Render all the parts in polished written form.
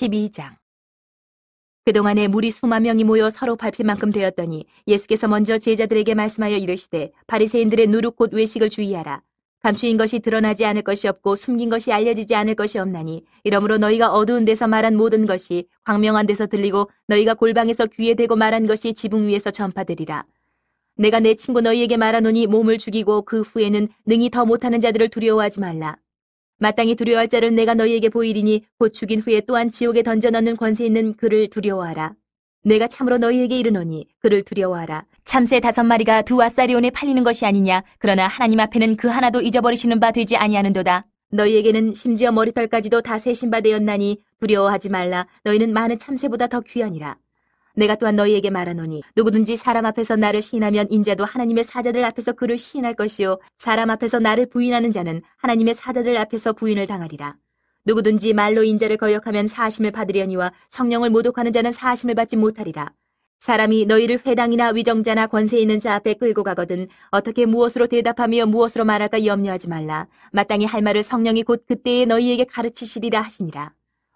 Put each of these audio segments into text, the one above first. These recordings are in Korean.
12장. 그동안에 무리 수만 명이 모여 서로 밟힐 만큼 되었더니 예수께서 먼저 제자들에게 말씀하여 이르시되 바리새인들의 누룩 곧 외식을 주의하라. 감추인 것이 드러나지 않을 것이 없고 숨긴 것이 알려지지 않을 것이 없나니 이러므로 너희가 어두운 데서 말한 모든 것이 광명한 데서 들리고 너희가 골방에서 귀에 대고 말한 것이 지붕 위에서 전파되리라. 내가 내 친구 너희에게 말하노니 몸을 죽이고 그 후에는 능히 더 못하는 자들을 두려워하지 말라. 마땅히 두려워할 자를 내가 너희에게 보이리니 곧 죽인 후에 또한 지옥에 던져 넣는 권세 있는 그를 두려워하라. 내가 참으로 너희에게 이르노니 그를 두려워하라. 참새 5마리가 2앗사리온에 팔리는 것이 아니냐. 그러나 하나님 앞에는 그 하나도 잊어버리시는 바 되지 아니하는도다. 너희에게는 심지어 머리털까지도 다 세신 바 되었나니 두려워하지 말라. 너희는 많은 참새보다 더 귀하니라. 내가 또한 너희에게 말하노니 누구든지 사람 앞에서 나를 시인하면 인자도 하나님의 사자들 앞에서 그를 시인할 것이요 사람 앞에서 나를 부인하는 자는 하나님의 사자들 앞에서 부인을 당하리라. 누구든지 말로 인자를 거역하면 사하심을 받으려니와 성령을 모독하는 자는 사하심을 받지 못하리라. 사람이 너희를 회당이나 위정자나 권세 있는 자 앞에 끌고 가거든 어떻게 무엇으로 대답하며 무엇으로 말할까 염려하지 말라. 마땅히 할 말을 성령이 곧 그때에 너희에게 가르치시리라 하시니라.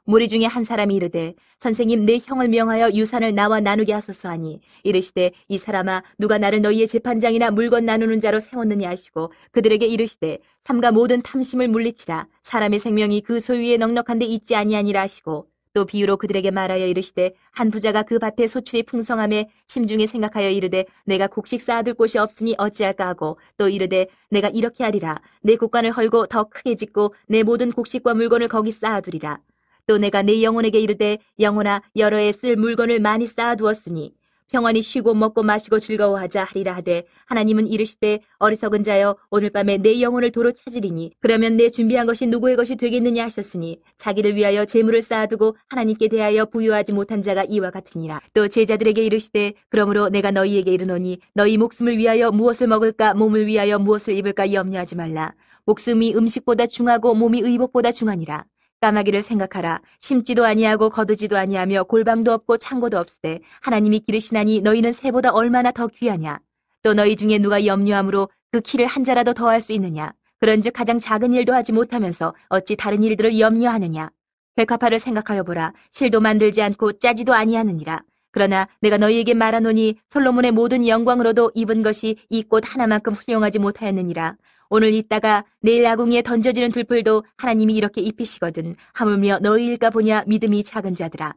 무리 중에 한 사람이 이르되 선생님 내 형을 명하여 유산을 나와 나누게 하소서 하니 이르시되 이 사람아 누가 나를 너희의 재판장이나 물건 나누는 자로 세웠느냐 하시고 그들에게 이르시되 삼가 모든 탐심을 물리치라. 사람의 생명이 그 소유에 넉넉한데 있지 아니하니라 하시고 또 비유로 그들에게 말하여 이르시되 한 부자가 그 밭에 소출이 풍성함에 심중에 생각하여 이르되 내가 곡식 쌓아둘 곳이 없으니 어찌할까 하고 또 이르되 내가 이렇게 하리라. 내 곡간을 헐고 더 크게 짓고 내 모든 곡식과 물건을 거기 쌓아두리라. 또 내가 내 영혼에게 이르되 영혼아 여러 해 쓸 물건을 많이 쌓아두었으니 평안히 쉬고 먹고 마시고 즐거워하자 하리라 하되 하나님은 이르시되 어리석은 자여 오늘 밤에 내 영혼을 도로 찾으리니 그러면 내 준비한 것이 누구의 것이 되겠느냐 하셨으니 자기를 위하여 재물을 쌓아두고 하나님께 대하여 부유하지 못한 자가 이와 같으니라. 또 제자들에게 이르시되 그러므로 내가 너희에게 이르노니 너희 목숨을 위하여 무엇을 먹을까 몸을 위하여 무엇을 입을까 염려하지 말라. 목숨이 음식보다 중하고 몸이 의복보다 중하니라. 까마귀를 생각하라. 심지도 아니하고 거두지도 아니하며 골방도 없고 창고도 없으되 하나님이 기르시나니 너희는 새보다 얼마나 더 귀하냐. 또 너희 중에 누가 염려함으로 그 키를 한 자라도 더할 수 있느냐. 그런즉 가장 작은 일도 하지 못하면서 어찌 다른 일들을 염려하느냐. 백합화를 생각하여 보라. 실도 만들지 않고 짜지도 아니하느니라. 그러나 내가 너희에게 말하노니 솔로몬의 모든 영광으로도 입은 것이 이 꽃 하나만큼 훌륭하지 못하였느니라. 오늘 있다가 내일 아궁이에 던져지는 들풀도 하나님이 이렇게 입히시거든 하물며 너희일까 보냐 믿음이 작은 자들아.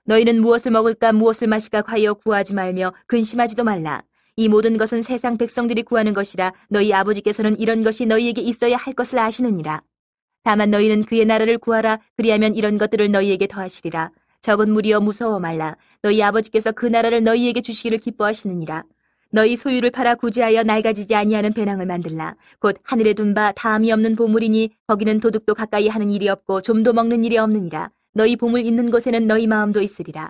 너희는 무엇을 먹을까 무엇을 마실까 과여 구하지 말며 근심하지도 말라. 이 모든 것은 세상 백성들이 구하는 것이라 너희 아버지께서는 이런 것이 너희에게 있어야 할 것을 아시느니라. 다만 너희는 그의 나라를 구하라. 그리하면 이런 것들을 너희에게 더하시리라. 적은 무리여 무서워 말라. 너희 아버지께서 그 나라를 너희에게 주시기를 기뻐하시느니라. 너희 소유를 팔아 구제하여 낡아지지 아니하는 배낭을 만들라. 곧 하늘에 둔 바 다함이 없는 보물이니 거기는 도둑도 가까이 하는 일이 없고 좀도 먹는 일이 없느니라. 너희 보물 있는 곳에는 너희 마음도 있으리라.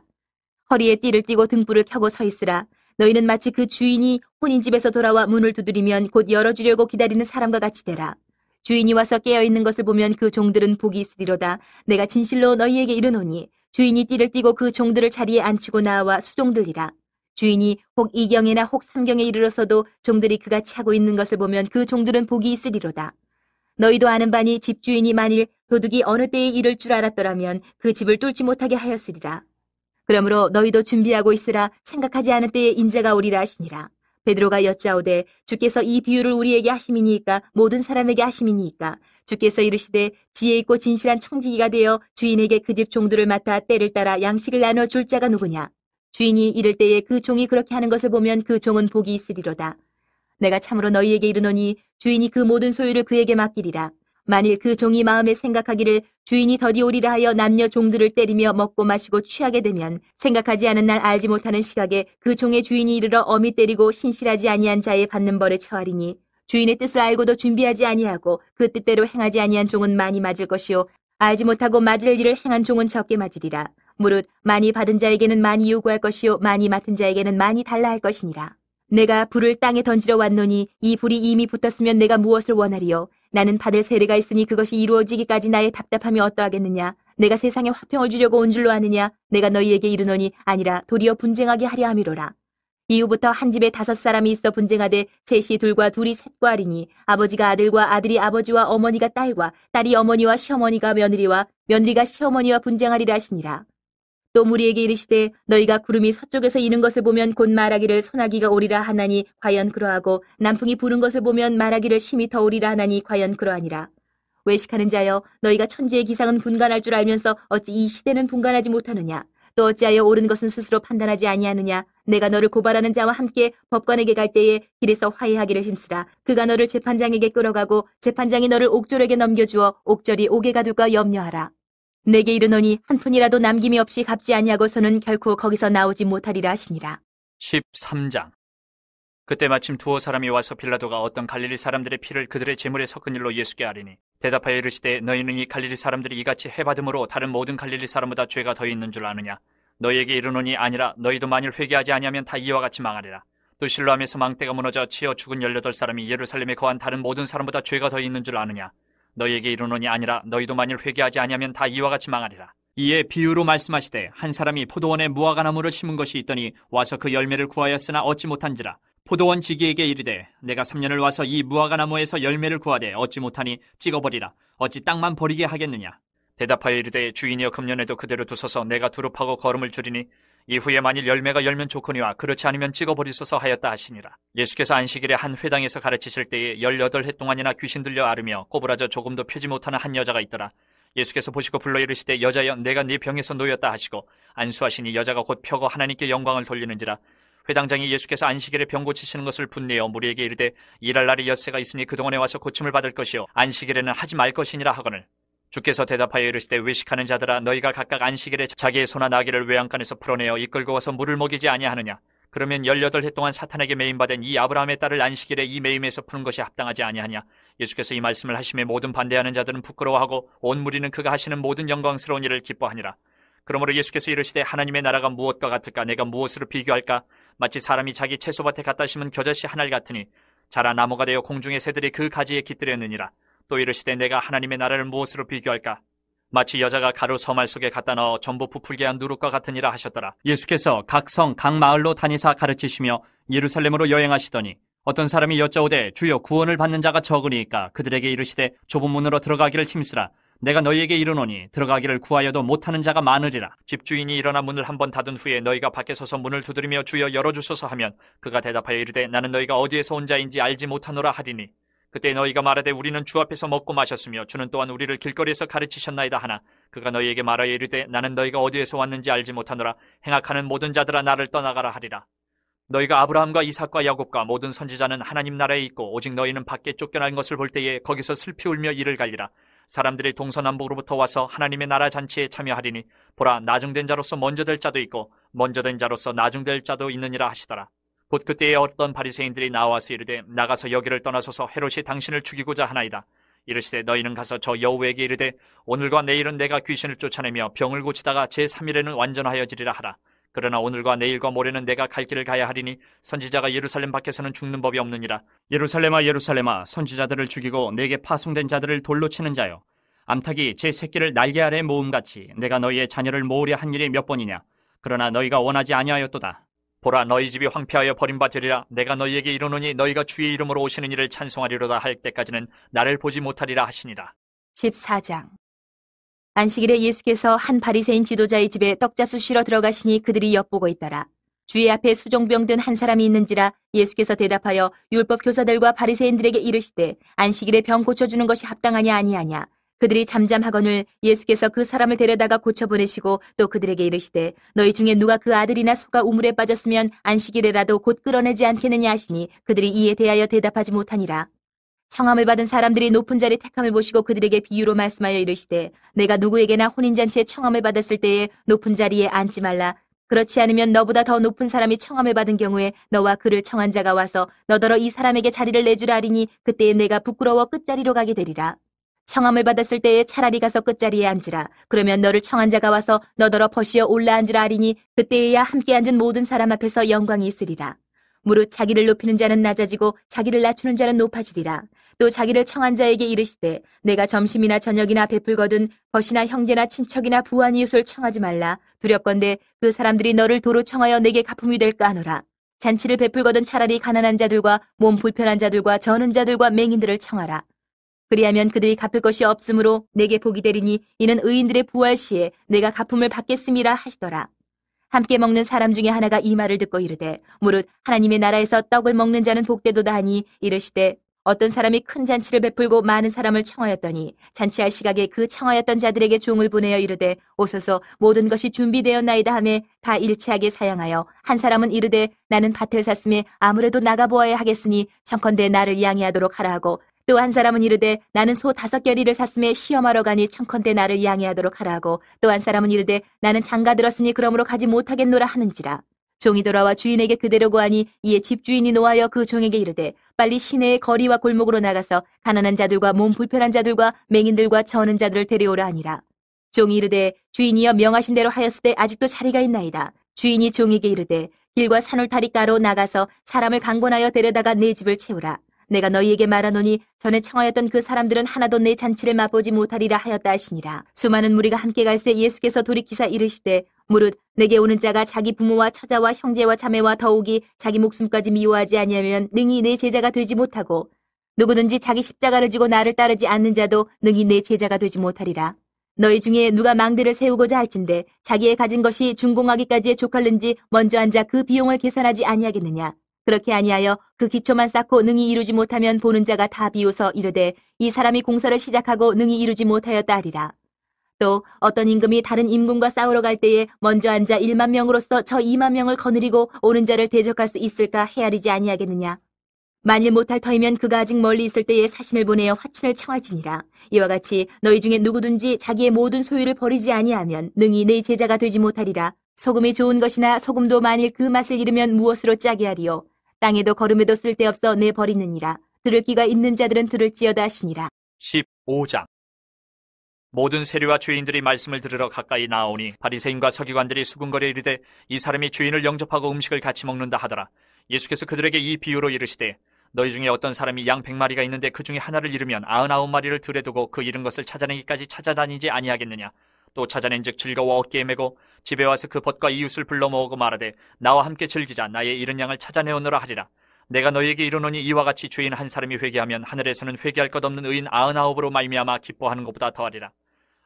허리에 띠를 띠고 등불을 켜고 서 있으라. 너희는 마치 그 주인이 혼인집에서 돌아와 문을 두드리면 곧 열어주려고 기다리는 사람과 같이 되라. 주인이 와서 깨어있는 것을 보면 그 종들은 복이 있으리로다. 내가 진실로 너희에게 이르노니 주인이 띠를 띠고 그 종들을 자리에 앉히고 나와 수종들이라. 주인이 혹 2경에나 혹 3경에 이르러서도 종들이 그같이 하고 있는 것을 보면 그 종들은 복이 있으리로다. 너희도 아는 바니 집주인이 만일 도둑이 어느 때에 이를 줄 알았더라면 그 집을 뚫지 못하게 하였으리라. 그러므로 너희도 준비하고 있으라. 생각하지 않은 때에 인자가 오리라 하시니라. 베드로가 여짜오되 주께서 이 비유를 우리에게 하심이니까 모든 사람에게 하심이니까. 주께서 이르시되 지혜 있고 진실한 청지기가 되어 주인에게 그 집 종들을 맡아 때를 따라 양식을 나눠 줄 자가 누구냐. 주인이 이를 때에 그 종이 그렇게 하는 것을 보면 그 종은 복이 있으리로다. 내가 참으로 너희에게 이르노니 주인이 그 모든 소유를 그에게 맡기리라. 만일 그 종이 마음에 생각하기를 주인이 더디 오리라 하여 남녀 종들을 때리며 먹고 마시고 취하게 되면 생각하지 않은 날 알지 못하는 시각에 그 종의 주인이 이르러 엄히 때리고 신실하지 아니한 자의 받는 벌에 처하리니 주인의 뜻을 알고도 준비하지 아니하고 그 뜻대로 행하지 아니한 종은 많이 맞을 것이요 알지 못하고 맞을 일을 행한 종은 적게 맞으리라. 무릇 많이 받은 자에게는 많이 요구할 것이요 많이 맡은 자에게는 많이 달라 할 것이니라. 내가 불을 땅에 던지러 왔노니 이 불이 이미 붙었으면 내가 무엇을 원하리요. 나는 받을 세례가 있으니 그것이 이루어지기까지 나의 답답함이 어떠하겠느냐. 내가 세상에 화평을 주려고 온 줄로 아느냐. 내가 너희에게 이르노니 아니라 도리어 분쟁하게 하려 함이로라. 이후부터 한 집에 5사람이 있어 분쟁하되 셋이 둘과 둘이 셋과 하리니 아버지가 아들과 아들이 아버지와 어머니가 딸과 딸이 어머니와 시어머니가 며느리와 며느리가 시어머니와 분쟁하리라 하시니라. 또 무리에게 이르시되 너희가 구름이 서쪽에서 이는 것을 보면 곧 말하기를 소나기가 오리라 하나니 과연 그러하고 남풍이 부는 것을 보면 말하기를 심히 더우리라 하나니 과연 그러하니라. 외식하는 자여 너희가 천지의 기상은 분간할 줄 알면서 어찌 이 시대는 분간하지 못하느냐. 또 어찌하여 옳은 것은 스스로 판단하지 아니하느냐. 내가 너를 고발하는 자와 함께 법관에게 갈 때에 길에서 화해하기를 힘쓰라. 그가 너를 재판장에게 끌어가고 재판장이 너를 옥졸에게 넘겨주어 옥졸이 옥에 가둘까 염려하라. 내게 이르노니 한 푼이라도 남김이 없이 갚지 아니하고서는 결코 거기서 나오지 못하리라 하시니라. 13장. 그때 마침 두어 사람이 와서 빌라도가 어떤 갈릴리 사람들의 피를 그들의 제물에 섞은 일로 예수께 아뢰니 대답하여 이르시되 너희는 이 갈릴리 사람들이 이같이 해받음으로 다른 모든 갈릴리 사람보다 죄가 더 있는 줄 아느냐. 너희에게 이르노니 아니라 너희도 만일 회개하지 아니하면 다 이와 같이 망하리라. 또 실로암에서 망대가 무너져 치어 죽은 18사람이 예루살렘에 거한 다른 모든 사람보다 죄가 더 있는 줄 아느냐. 너희에게 이르노니 아니라 너희도 만일 회개하지 아니하면 다 이와 같이 망하리라. 이에 비유로 말씀하시되 한 사람이 포도원에 무화과나무를 심은 것이 있더니 와서 그 열매를 구하였으나 얻지 못한지라. 포도원 지기에게 이르되 내가 3년을 와서 이 무화과나무에서 열매를 구하되 얻지 못하니 찍어버리라. 어찌 땅만 버리게 하겠느냐. 대답하여 이르되 주인이여 금년에도 그대로 두소서 내가 두릅하고 거름을 줄이니 이후에 만일 열매가 열면 좋거니와 그렇지 않으면 찍어버리소서 하였다 하시니라. 예수께서 안식일에 한 회당에서 가르치실 때에 18해 동안이나 귀신 들려 앓으며 꼬부라져 조금도 펴지 못하는 한 여자가 있더라. 예수께서 보시고 불러 이르시되 여자여 내가 네 병에서 놓였다 하시고 안수하시니 여자가 곧 펴고 하나님께 영광을 돌리는지라. 회당장이 예수께서 안식일에 병 고치시는 것을 분내어 무리에게 이르되 일할 날이 엿새가 있으니 그동안에 와서 고침을 받을 것이요 안식일에는 하지 말 것이니라 하거늘. 주께서 대답하여 이르시되 외식하는 자들아 너희가 각각 안식일에 자기의 소나 나귀를 외양간에서 풀어내어 이끌고 와서 물을 먹이지 아니하느냐. 그러면 18해 동안 사탄에게 매임받은 이 아브라함의 딸을 안식일에 이 매임에서 푸는 것이 합당하지 아니하냐. 예수께서 이 말씀을 하심에 모든 반대하는 자들은 부끄러워하고 온 무리는 그가 하시는 모든 영광스러운 일을 기뻐하니라. 그러므로 예수께서 이르시되 하나님의 나라가 무엇과 같을까. 내가 무엇으로 비교할까. 마치 사람이 자기 채소밭에 갖다 심은 겨자씨 한 알 같으니 자라 나무가 되어 공중의 새들이 그 가지에 깃들였느니라. 또 이르시되 내가 하나님의 나라를 무엇으로 비교할까. 마치 여자가 가루 서말 속에 갖다 넣어 전부 부풀게 한 누룩과 같으니라 하셨더라. 예수께서 각 성, 각 마을로 다니사 가르치시며 예루살렘으로 여행하시더니 어떤 사람이 여짜오되 주여 구원을 받는 자가 적으니까 그들에게 이르시되 좁은 문으로 들어가기를 힘쓰라. 내가 너희에게 이르노니 들어가기를 구하여도 못하는 자가 많으리라. 집주인이 일어나 문을 한번 닫은 후에 너희가 밖에 서서 문을 두드리며 주여 열어주소서 하면 그가 대답하여 이르되 나는 너희가 어디에서 온 자인지 알지 못하노라 하리니 그때 너희가 말하되 우리는 주 앞에서 먹고 마셨으며 주는 또한 우리를 길거리에서 가르치셨나이다 하나 그가 너희에게 말하여 이르되 나는 너희가 어디에서 왔는지 알지 못하노라. 행악하는 모든 자들아 나를 떠나가라 하리라. 너희가 아브라함과 이삭과 야곱과 모든 선지자는 하나님 나라에 있고 오직 너희는 밖에 쫓겨난 것을 볼 때에 거기서 슬피 울며 이를 갈리라. 사람들이 동서남북으로부터 와서 하나님의 나라 잔치에 참여하리니 보라 나중된 자로서 먼저 될 자도 있고 먼저 된 자로서 나중될 자도 있느니라 하시더라. 곧 그때에 어떤 바리새인들이 나와서 이르되 나가서 여기를 떠나소서 헤롯이 당신을 죽이고자 하나이다. 이르시되 너희는 가서 저 여우에게 이르되 오늘과 내일은 내가 귀신을 쫓아내며 병을 고치다가 제3일에는 완전하여지리라 하라. 그러나 오늘과 내일과 모레는 내가 갈 길을 가야 하리니 선지자가 예루살렘 밖에서는 죽는 법이 없느니라. 예루살렘아 예루살렘아 선지자들을 죽이고 내게 파송된 자들을 돌로 치는 자여 암탉이 제 새끼를 날개 아래 모음같이 내가 너희의 자녀를 모으려 한 일이 몇 번이냐. 그러나 너희가 원하지 아니하였도다. 보라 너희 집이 황폐하여 버림바 되리라. 내가 너희에게 이르노니 너희가 주의 이름으로 오시는 이를 찬송하리로다 할 때까지는 나를 보지 못하리라 하시니라. 14장. 안식일에 예수께서 한 바리새인 지도자의 집에 떡잡수 쉬러 들어가시니 그들이 엿보고 있더라. 주의 앞에 수종병 든 한 사람이 있는지라. 예수께서 대답하여 율법 교사들과 바리새인들에게 이르시되 안식일에 병 고쳐주는 것이 합당하냐 아니하냐. 그들이 잠잠하거늘 예수께서 그 사람을 데려다가 고쳐보내시고 또 그들에게 이르시되 너희 중에 누가 그 아들이나 소가 우물에 빠졌으면 안식일에라도 곧 끌어내지 않겠느냐 하시니 그들이 이에 대하여 대답하지 못하니라. 청함을 받은 사람들이 높은 자리 택함을 보시고 그들에게 비유로 말씀하여 이르시되 내가 누구에게나 혼인잔치에 청함을 받았을 때에 높은 자리에 앉지 말라. 그렇지 않으면 너보다 더 높은 사람이 청함을 받은 경우에 너와 그를 청한 자가 와서 너더러 이 사람에게 자리를 내주라 하리니 그때에 내가 부끄러워 끝자리로 가게 되리라. 청함을 받았을 때에 차라리 가서 끝자리에 앉으라. 그러면 너를 청한 자가 와서 너더러 버시어 올라앉으라 하리니 그때에야 함께 앉은 모든 사람 앞에서 영광이 있으리라. 무릇 자기를 높이는 자는 낮아지고 자기를 낮추는 자는 높아지리라. 또 자기를 청한 자에게 이르시되 내가 점심이나 저녁이나 베풀거든 벗이나 형제나 친척이나 부한 이웃을 청하지 말라. 두렵건대 그 사람들이 너를 도로 청하여 내게 갚음이 될까 하노라. 잔치를 베풀거든 차라리 가난한 자들과 몸 불편한 자들과 저는 자들과 맹인들을 청하라. 그리하면 그들이 갚을 것이 없으므로 내게 복이 되리니 이는 의인들의 부활 시에 내가 갚음을 받겠음이라 하시더라. 함께 먹는 사람 중에 하나가 이 말을 듣고 이르되 무릇 하나님의 나라에서 떡을 먹는 자는 복되도다 하니 이르시되 어떤 사람이 큰 잔치를 베풀고 많은 사람을 청하였더니 잔치할 시각에 그 청하였던 자들에게 종을 보내어 이르되 오소서 모든 것이 준비되었나이다 하매 다 일치하게 사양하여 한 사람은 이르되 나는 밭을 샀음에 아무래도 나가보아야 하겠으니 청컨대 나를 양해하도록 하라 하고 또 한 사람은 이르되 나는 소 5겨리를 샀음에 시험하러 가니 청컨대 나를 양해하도록 하라 하고 또 한 사람은 이르되 나는 장가 들었으니 그러므로 가지 못하겠노라 하는지라. 종이 돌아와 주인에게 그대로 고하니 이에 집주인이 노하여 그 종에게 이르되 빨리 시내의 거리와 골목으로 나가서 가난한 자들과 몸 불편한 자들과 맹인들과 저는 자들을 데려오라 하니라. 종이 이르되 주인이여 명하신 대로 하였으되 아직도 자리가 있나이다. 주인이 종에게 이르되 길과 산울타리가로 나가서 사람을 강권하여 데려다가 내 집을 채우라. 내가 너희에게 말하노니 전에 청하였던 그 사람들은 하나도 내 잔치를 맛보지 못하리라 하였다 하시니라. 수많은 무리가 함께 갈새 예수께서 돌이키사 이르시되 무릇 내게 오는 자가 자기 부모와 처자와 형제와 자매와 더욱이 자기 목숨까지 미워하지 아니하면 능히 내 제자가 되지 못하고 누구든지 자기 십자가를 지고 나를 따르지 않는 자도 능히 내 제자가 되지 못하리라. 너희 중에 누가 망대를 세우고자 할진대 자기의 가진 것이 준공하기까지에 족할는지 먼저 앉아 그 비용을 계산하지 아니하겠느냐. 그렇게 아니하여 그 기초만 쌓고 능히 이루지 못하면 보는 자가 다 비웃어 이르되 이 사람이 공사를 시작하고 능히 이루지 못하였다 하리라. 또 어떤 임금이 다른 임금과 싸우러 갈 때에 먼저 앉아 1만 명으로서 저 2만 명을 거느리고 오는 자를 대적할 수 있을까 헤아리지 아니하겠느냐. 만일 못할 터이면 그가 아직 멀리 있을 때에 사신을 보내어 화친을 청할지니라. 이와 같이 너희 중에 누구든지 자기의 모든 소유를 버리지 아니하면 능히 내 제자가 되지 못하리라. 소금이 좋은 것이나 소금도 만일 그 맛을 잃으면 무엇으로 짜게 하리요. 땅에도 거름에도 쓸데없어 내 버리느니라. 들을 귀가 있는 자들은 들을지어다 하시니라. 15장. 모든 세리와 죄인들이 말씀을 들으러 가까이 나오니 바리새인과 서기관들이 수군거려 이르되 이 사람이 주인을 영접하고 음식을 같이 먹는다 하더라. 예수께서 그들에게 이 비유로 이르시되 너희 중에 어떤 사람이 양 100마리가 있는데 그 중에 하나를 잃으면 99마리를 들에 두고 그 잃은 것을 찾아내기까지 찾아다니지 아니하겠느냐. 또 찾아낸즉 즐거워 어깨에 메고 집에 와서 그 벗과 이웃을 불러 모으고 말하되 나와 함께 즐기자 나의 잃은 양을 찾아내오노라 하리라. 내가 너희에게 이르노니 이와 같이 죄인 한 사람이 회개하면 하늘에서는 회개할 것 없는 의인 99으로 말미암아 기뻐하는 것보다 더하리라.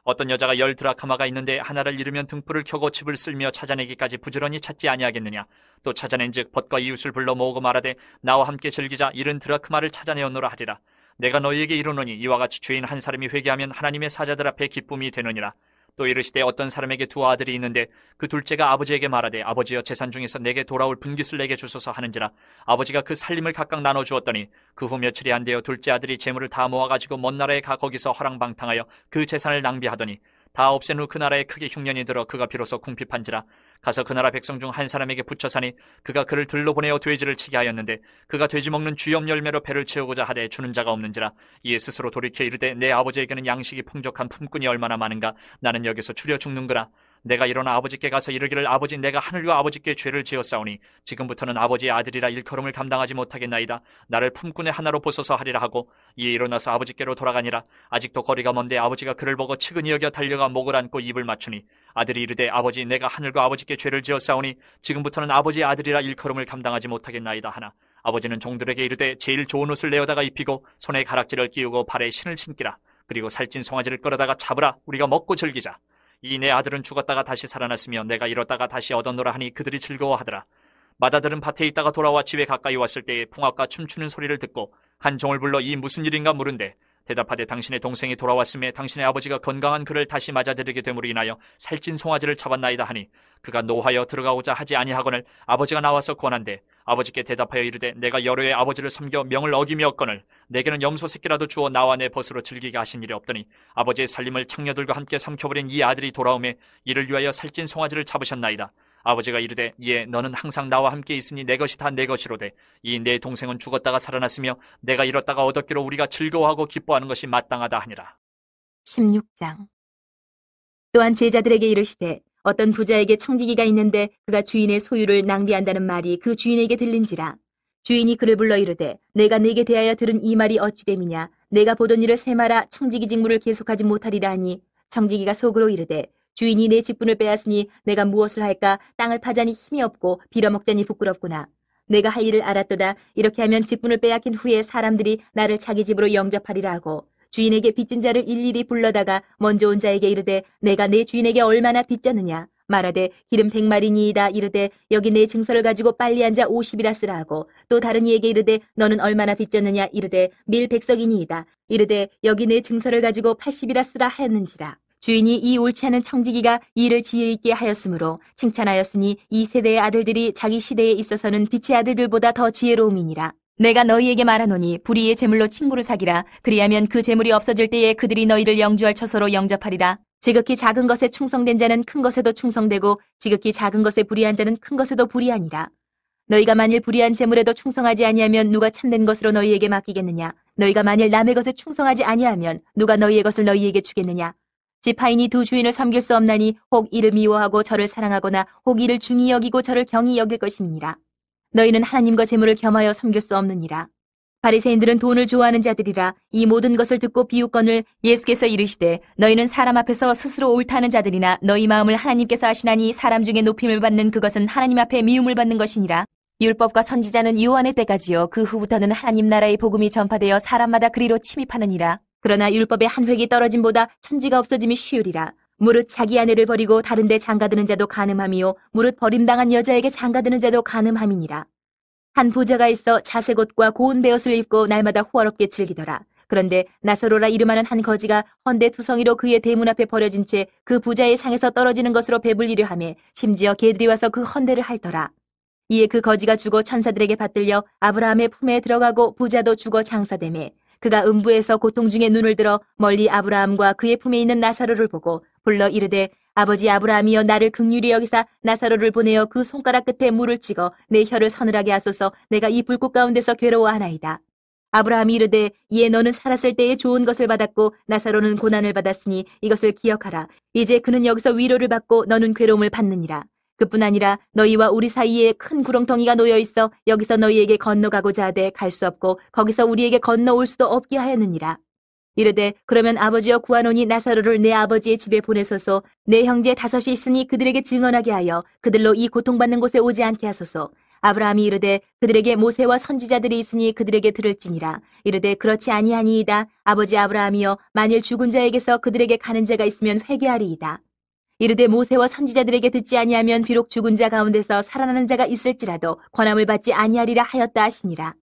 어떤 여자가 10드라크마가 있는데 하나를 잃으면 등불을 켜고 집을 쓸며 찾아내기까지 부지런히 찾지 아니하겠느냐. 또 찾아낸즉 벗과 이웃을 불러 모으고 말하되 나와 함께 즐기자 잃은 드라크마를 찾아내었노라 하리라. 내가 너희에게 이르노니 이와 같이 죄인 한 사람이 회개하면 하나님의 사자들 앞에 기쁨이 되느니라. 또 이르시되 어떤 사람에게 2 아들이 있는데 그 둘째가 아버지에게 말하되 아버지여 재산 중에서 내게 돌아올 분깃을 내게 주소서 하는지라. 아버지가 그 살림을 각각 나눠 주었더니 그 후 며칠이 안 되어 둘째 아들이 재물을 다 모아가지고 먼 나라에 가 거기서 허랑방탕하여 그 재산을 낭비하더니 다 없앤 후 그 나라에 크게 흉년이 들어 그가 비로소 궁핍한지라. 가서 그 나라 백성 중 한 사람에게 붙여 사니 그가 그를 들로 보내어 돼지를 치게 하였는데 그가 돼지 먹는 쥐염 열매로 배를 채우고자 하되 주는 자가 없는지라. 이에 스스로 돌이켜 이르되 내 아버지에게는 양식이 풍족한 품꾼이 얼마나 많은가. 나는 여기서 줄여 죽는구나. 내가 일어나 아버지께 가서 이르기를 아버지 내가 하늘과 아버지께 죄를 지었사오니 지금부터는 아버지의 아들이라 일컬음을 감당하지 못하겠나이다. 나를 품꾼의 하나로 보소서 하리라 하고 이에 일어나서 아버지께로 돌아가니라. 아직도 거리가 먼데 아버지가 그를 보고 측은히 여겨 달려가 목을 안고 입을 맞추니 아들이 이르되 아버지 내가 하늘과 아버지께 죄를 지었사오니 지금부터는 아버지의 아들이라 일컬음을 감당하지 못하겠나이다 하나 아버지는 종들에게 이르되 제일 좋은 옷을 내어다가 입히고 손에 가락지를 끼우고 발에 신을 신기라. 그리고 살찐 송아지를 끌어다가 잡으라. 우리가 먹고 즐기자. 이 내 아들은 죽었다가 다시 살아났으며 내가 잃었다가 다시 얻었노라 하니 그들이 즐거워하더라. 맏아들은 밭에 있다가 돌아와 집에 가까이 왔을 때에 풍악과 춤추는 소리를 듣고 한 종을 불러 이 무슨 일인가 물은데 대답하되 당신의 동생이 돌아왔음에 당신의 아버지가 건강한 그를 다시 맞아들이게 됨으로 인하여 살찐 송아지를 잡았나이다 하니 그가 노하여 들어가고자 하지 아니하거늘 아버지가 나와서 권한대 아버지께 대답하여 이르되 내가 여러 해 아버지를 섬겨 명을 어기며었거늘 내게는 염소 새끼라도 주어 나와 내 벗으로 즐기게 하신 일이 없더니 아버지의 살림을 창녀들과 함께 삼켜버린 이 아들이 돌아오매 이를 위하여 살찐 송아지를 잡으셨나이다. 아버지가 이르되 예 너는 항상 나와 함께 있으니 내 것이 다 내 것이로되 이 내 동생은 죽었다가 살아났으며 내가 잃었다가 얻었기로 우리가 즐거워하고 기뻐하는 것이 마땅하다 하니라. 16장. 또한 제자들에게 이르시되 어떤 부자에게 청지기가 있는데 그가 주인의 소유를 낭비한다는 말이 그 주인에게 들린지라. 주인이 그를 불러 이르되 내가 네게 대하여 들은 이 말이 어찌 됨이냐. 내가 보던 일을 세마라 청지기 직무를 계속하지 못하리라 하니 청지기가 속으로 이르되 주인이 내 직분을 빼앗으니 내가 무엇을 할까. 땅을 파자니 힘이 없고 빌어먹자니 부끄럽구나. 내가 할 일을 알았도다. 이렇게 하면 직분을 빼앗긴 후에 사람들이 나를 자기 집으로 영접하리라 하고 주인에게 빚진 자를 일일이 불러다가 먼저 온 자에게 이르되 내가 내 주인에게 얼마나 빚졌느냐 말하되 기름 100마리니이다 이르되 여기 내 증서를 가지고 빨리 앉아 50이라 쓰라 하고 또 다른 이에게 이르되 너는 얼마나 빚졌느냐 이르되 밀 100석이니이다 이르되 여기 내 증서를 가지고 80이라 쓰라 하였는지라. 주인이 이 옳지 않은 청지기가 일을 지혜 있게 하였으므로 칭찬하였으니 이 세대의 아들들이 자기 시대에 있어서는 빛의 아들들보다 더 지혜로움이니라. 내가 너희에게 말하노니 불의의 재물로 친구를 사기라. 그리하면 그 재물이 없어질 때에 그들이 너희를 영주할 처소로 영접하리라. 지극히 작은 것에 충성된 자는 큰 것에도 충성되고 지극히 작은 것에 불의한 자는 큰 것에도 불의하니라. 너희가 만일 불의한 재물에도 충성하지 아니하면 누가 참된 것으로 너희에게 맡기겠느냐. 너희가 만일 남의 것에 충성하지 아니하면 누가 너희의 것을 너희에게 주겠느냐. 지파인이 두 주인을 섬길 수 없나니 혹 이를 미워하고 저를 사랑하거나 혹 이를 중히 여기고 저를 경히 여길 것임이니라. 너희는 하나님과 재물을 겸하여 섬길 수 없느니라. 바리새인들은 돈을 좋아하는 자들이라. 이 모든 것을 듣고 비웃거늘 예수께서 이르시되 너희는 사람 앞에서 스스로 옳다는 자들이나 너희 마음을 하나님께서 아시나니 사람 중에 높임을 받는 그것은 하나님 앞에 미움을 받는 것이니라. 율법과 선지자는 요한의 때까지요 그 후부터는 하나님 나라의 복음이 전파되어 사람마다 그리로 침입하느니라. 그러나 율법의 한 획이 떨어짐보다 천지가 없어짐이 쉬우리라. 무릇 자기 아내를 버리고 다른 데 장가드는 자도 간음함이요 무릇 버림당한 여자에게 장가드는 자도 간음함이니라. 한 부자가 있어 자색 옷과 고운 베옷을 입고 날마다 호화롭게 즐기더라. 그런데 나사로라 이름하는 한 거지가 헌데 투성이로 그의 대문 앞에 버려진 채 그 부자의 상에서 떨어지는 것으로 배불리려 하며 심지어 개들이 와서 그 헌데를 핥더라. 이에 그 거지가 죽어 천사들에게 받들려 아브라함의 품에 들어가고 부자도 죽어 장사되매 그가 음부에서 고통 중에 눈을 들어 멀리 아브라함과 그의 품에 있는 나사로를 보고 불러 이르되 아버지 아브라함이여 나를 긍휼히 여기사 나사로를 보내어 그 손가락 끝에 물을 찍어 내 혀를 서늘하게 하소서. 내가 이 불꽃 가운데서 괴로워하나이다. 아브라함이 이르되 이에 너는 살았을 때에 좋은 것을 받았고 나사로는 고난을 받았으니 이것을 기억하라. 이제 그는 여기서 위로를 받고 너는 괴로움을 받느니라. 그뿐 아니라 너희와 우리 사이에 큰 구렁텅이가 놓여 있어 여기서 너희에게 건너가고자 하되 갈 수 없고 거기서 우리에게 건너올 수도 없게 하였느니라. 이르되 그러면 아버지여 구하노니 나사로를 내 아버지의 집에 보내소서. 내 형제 5이 있으니 그들에게 증언하게 하여 그들로 이 고통받는 곳에 오지 않게 하소서. 아브라함이 이르되 그들에게 모세와 선지자들이 있으니 그들에게 들을지니라. 이르되 그렇지 아니하니이다. 아버지 아브라함이여 만일 죽은 자에게서 그들에게 가는 자가 있으면 회개하리이다. 이르되 모세와 선지자들에게 듣지 아니하면 비록 죽은 자 가운데서 살아나는 자가 있을지라도 권함을 받지 아니하리라 하였다 하시니라.